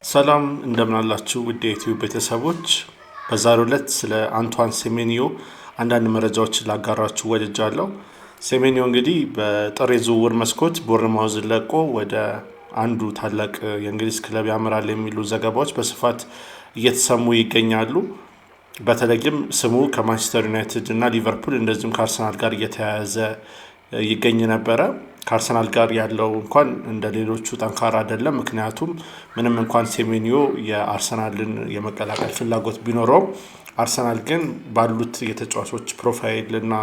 ሰላም እንደምን አላችሁ ውድ የዩቲዩብ ቤተሰቦች። በዛሬው ዕለት ስለ አንቷን ሴሜንዮ አንዳንድ መረጃዎችን ላጋራችሁ ወድጃለሁ። ሴሜንዮ እንግዲህ በጥር የዝውውር መስኮት ቦርንማውዝን ለቆ ወደ አንዱ ታላቅ የእንግሊዝ ክለብ ያመራል የሚሉ ዘገባዎች በስፋት እየተሰሙ ይገኛሉ። በተለይም ስሙ ከማንቸስተር ዩናይትድ እና ሊቨርፑል እንደዚሁም ከአርሰናል ጋር እየተያያዘ ይገኝ ነበረ። ከአርሰናል ጋር ያለው እንኳን እንደ ሌሎቹ ጠንካራ አይደለም። ምክንያቱም ምንም እንኳን ሴሜንዮ የአርሰናልን የመቀላቀል ፍላጎት ቢኖረውም አርሰናል ግን ባሉት የተጫዋቾች ፕሮፋይል እና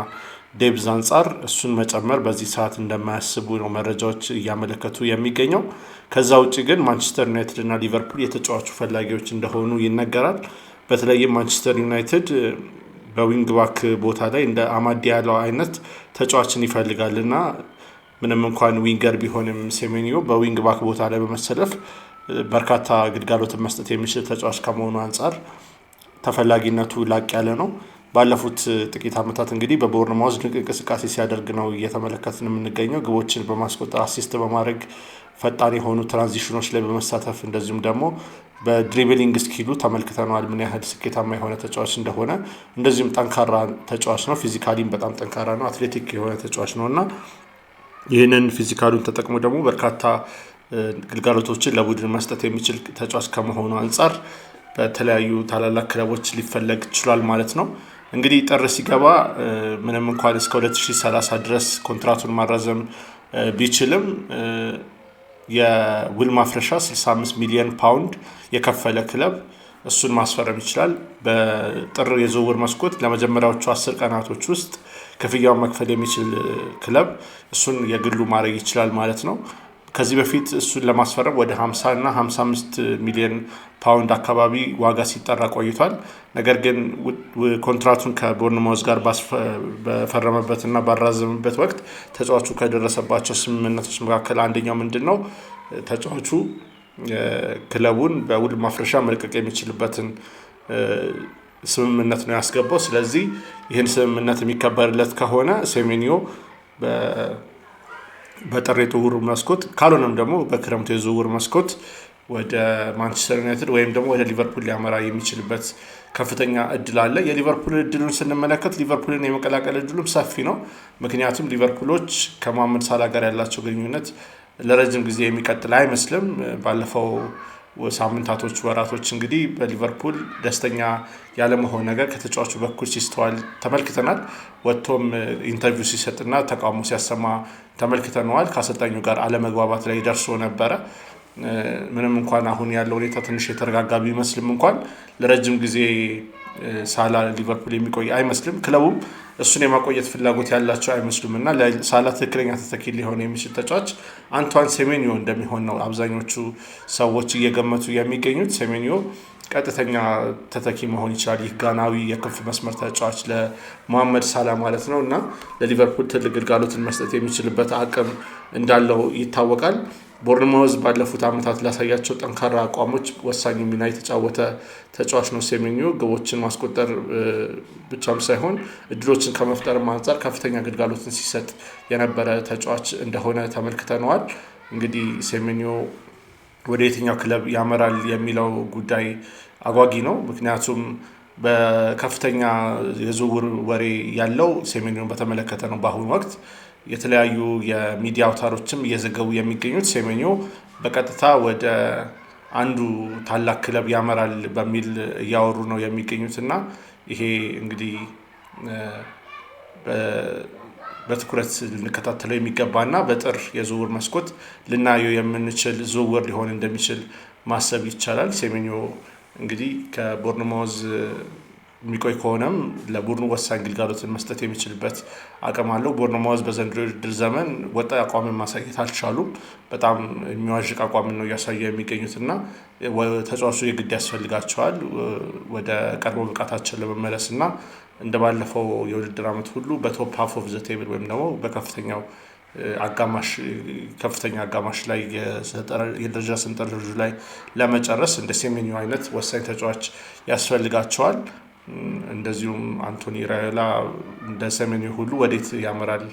ዴብዝ አንጻር እሱን መጨመር በዚህ ሰዓት እንደማያስቡ ነው መረጃዎች እያመለከቱ የሚገኘው። ከዛ ውጭ ግን ማንቸስተር ዩናይትድ እና ሊቨርፑል የተጫዋቹ ፈላጊዎች እንደሆኑ ይነገራል። በተለይም ማንቸስተር ዩናይትድ በዊንግ ባክ ቦታ ላይ እንደ አማድ ያለው አይነት ተጫዋችን ይፈልጋልና ምንም እንኳን ዊንገር ቢሆንም ሴሜንዮ በዊንግ ባክ ቦታ ላይ በመሰለፍ በርካታ ግልጋሎትን መስጠት የሚችል ተጫዋች ከመሆኑ አንጻር ተፈላጊነቱ ላቅ ያለ ነው። ባለፉት ጥቂት ዓመታት እንግዲህ በቦርንማውዝ ድንቅ እንቅስቃሴ ሲያደርግ ነው እየተመለከትን የምንገኘው። ግቦችን በማስቆጠር አሲስት በማድረግ ፈጣን የሆኑ ትራንዚሽኖች ላይ በመሳተፍ እንደዚሁም ደግሞ በድሪብሊንግ ስኪሉ ተመልክተነዋል ምን ያህል ስኬታማ የሆነ ተጫዋች እንደሆነ። እንደዚሁም ጠንካራ ተጫዋች ነው። ፊዚካሊም በጣም ጠንካራ ነው። አትሌቲክ የሆነ ተጫዋች ነው እና ይህንን ፊዚካሉን ተጠቅሞ ደግሞ በርካታ ግልጋሎቶችን ለቡድን መስጠት የሚችል ተጫዋች ከመሆኑ አንጻር በተለያዩ ታላላቅ ክለቦች ሊፈለግ ችሏል ማለት ነው። እንግዲህ ጥር ሲገባ ምንም እንኳን እስከ 2030 ድረስ ኮንትራቱን ማራዘም ቢችልም የውል ማፍረሻ 65 ሚሊዮን ፓውንድ የከፈለ ክለብ እሱን ማስፈረም ይችላል። በጥር የዝውውር መስኮት ለመጀመሪያዎቹ 10 ቀናቶች ውስጥ ክፍያውን መክፈል የሚችል ክለብ እሱን የግሉ ማድረግ ይችላል ማለት ነው። ከዚህ በፊት እሱን ለማስፈረም ወደ 50 እና 55 ሚሊዮን ፓውንድ አካባቢ ዋጋ ሲጠራ ቆይቷል። ነገር ግን ኮንትራቱን ከቦርንማውዝ ጋር በፈረመበትና ባራዘመበት ወቅት ተጫዋቹ ከደረሰባቸው ስምምነቶች መካከል አንደኛው ምንድን ነው? ተጫዋቹ ክለቡን በውል ማፍረሻ መልቀቅ የሚችልበትን ስምምነት ነው ያስገባው። ስለዚህ ይህን ስምምነት የሚከበርለት ከሆነ ሴሜንዮ በጥር የዝውውር መስኮት ካልሆነም ደግሞ በክረምቱ የዝውውር መስኮት ወደ ማንቸስተር ዩናይትድ ወይም ደግሞ ወደ ሊቨርፑል ሊያመራ የሚችልበት ከፍተኛ እድል አለ። የሊቨርፑል እድሉን ስንመለከት ሊቨርፑልን የመቀላቀል እድሉም ሰፊ ነው። ምክንያቱም ሊቨርፑሎች ከመሐመድ ሳላ ጋር ያላቸው ግንኙነት ለረጅም ጊዜ የሚቀጥል አይመስልም። ባለፈው ሳምንታቶች፣ ወራቶች እንግዲህ በሊቨርፑል ደስተኛ ያለመሆን ነገር ከተጫዋቹ በኩል ሲስተዋል ተመልክተናል። ወጥቶም ኢንተርቪው ሲሰጥና ተቃውሞ ሲያሰማ ተመልክተነዋል። ከአሰልጣኙ ጋር አለመግባባት ላይ ደርሶ ነበረ። ምንም እንኳን አሁን ያለው ሁኔታ ትንሽ የተረጋጋ ቢመስልም እንኳን ለረጅም ጊዜ ሳላ ሊቨርፑል የሚቆይ አይመስልም። ክለቡም እሱን የማቆየት ፍላጎት ያላቸው አይመስሉም እና ለሳላ ትክክለኛ ተተኪ ሊሆን የሚችል ተጫዋች አንቷን ሴሜንዮ እንደሚሆን ነው አብዛኞቹ ሰዎች እየገመቱ የሚገኙት። ሴሜንዮ ቀጥተኛ ተተኪ መሆን ይችላል። ይህ ጋናዊ የክንፍ መስመር ተጫዋች ለመሐመድ ሳላ ማለት ነው እና ለሊቨርፑል ትልቅ ግልጋሎትን መስጠት የሚችልበት አቅም እንዳለው ይታወቃል። ቦርንማውዝ ባለፉት ዓመታት ላሳያቸው ጠንካራ አቋሞች ወሳኝ ሚና የተጫወተ ተጫዋች ነው። ሴሜንዮ ግቦችን ማስቆጠር ብቻም ሳይሆን እድሎችን ከመፍጠር አንጻር ከፍተኛ ግልጋሎትን ሲሰጥ የነበረ ተጫዋች እንደሆነ ተመልክተነዋል። እንግዲህ ሴሜንዮ ወደ የትኛው ክለብ ያመራል የሚለው ጉዳይ አጓጊ ነው። ምክንያቱም በከፍተኛ የዝውውር ወሬ ያለው ሴሜንዮን በተመለከተ ነው። በአሁኑ ወቅት የተለያዩ የሚዲያ አውታሮችም እየዘገቡ የሚገኙት ሴሜንዮ በቀጥታ ወደ አንዱ ታላቅ ክለብ ያመራል በሚል እያወሩ ነው የሚገኙት እና ይሄ እንግዲህ በትኩረት ልንከታተለው የሚገባና በጥር የዝውውር መስኮት ልናየው የምንችል ዝውውር ሊሆን እንደሚችል ማሰብ ይቻላል። ሴሜንዮ እንግዲህ ከቦርንማውዝ የሚቆይ ከሆነም ለቡድኑ ወሳኝ ግልጋሎትን መስጠት የሚችልበት አቅም አለው። ቦርንማውዝ በዘንድሮ የውድድር ዘመን ወጥ አቋምን ማሳየት አልቻሉም። በጣም የሚዋዥቅ አቋምን ነው እያሳዩ የሚገኙት እና ተጫዋቹ የግድ ያስፈልጋቸዋል ወደ ቀድሞ ብቃታቸው ለመመለስ እና እንደ ባለፈው የውድድር ዓመት ሁሉ በቶፕ ሃፍ ኦፍ ዘ ቴብል ወይም ደግሞ በከፍተኛ አጋማሽ ላይ የደረጃ ሰንጠረዡ ላይ ለመጨረስ እንደ ሴሜንዮ አይነት ወሳኝ ተጫዋች ያስፈልጋቸዋል። እንደዚሁም አንቶኒ ራዮላ እንደ ሰሜኒዮ ሁሉ ወዴት ያመራል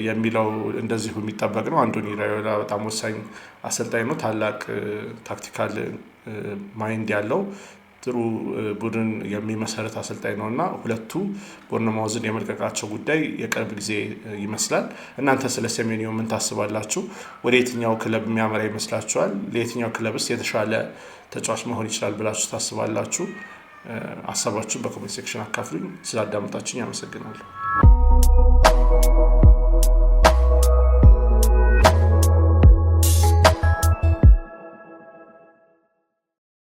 የሚለው እንደዚሁ የሚጠበቅ ነው። አንቶኒ ራዮላ በጣም ወሳኝ አሰልጣኝ ነው። ታላቅ ታክቲካል ማይንድ ያለው ጥሩ ቡድን የሚመሰረት አሰልጣኝ ነው እና ሁለቱ ቦርነማውዝን የመልቀቃቸው ጉዳይ የቅርብ ጊዜ ይመስላል። እናንተ ስለ ሰሜኒዮ ምን ታስባላችሁ? ወደ የትኛው ክለብ የሚያመራ ይመስላችኋል? ለየትኛው ክለብስ የተሻለ ተጫዋች መሆን ይችላል ብላችሁ ታስባላችሁ? ሀሳባችሁን በኮሜንት ሴክሽን አካፍሉኝ። ስላዳመጣችሁኝ አመሰግናለሁ።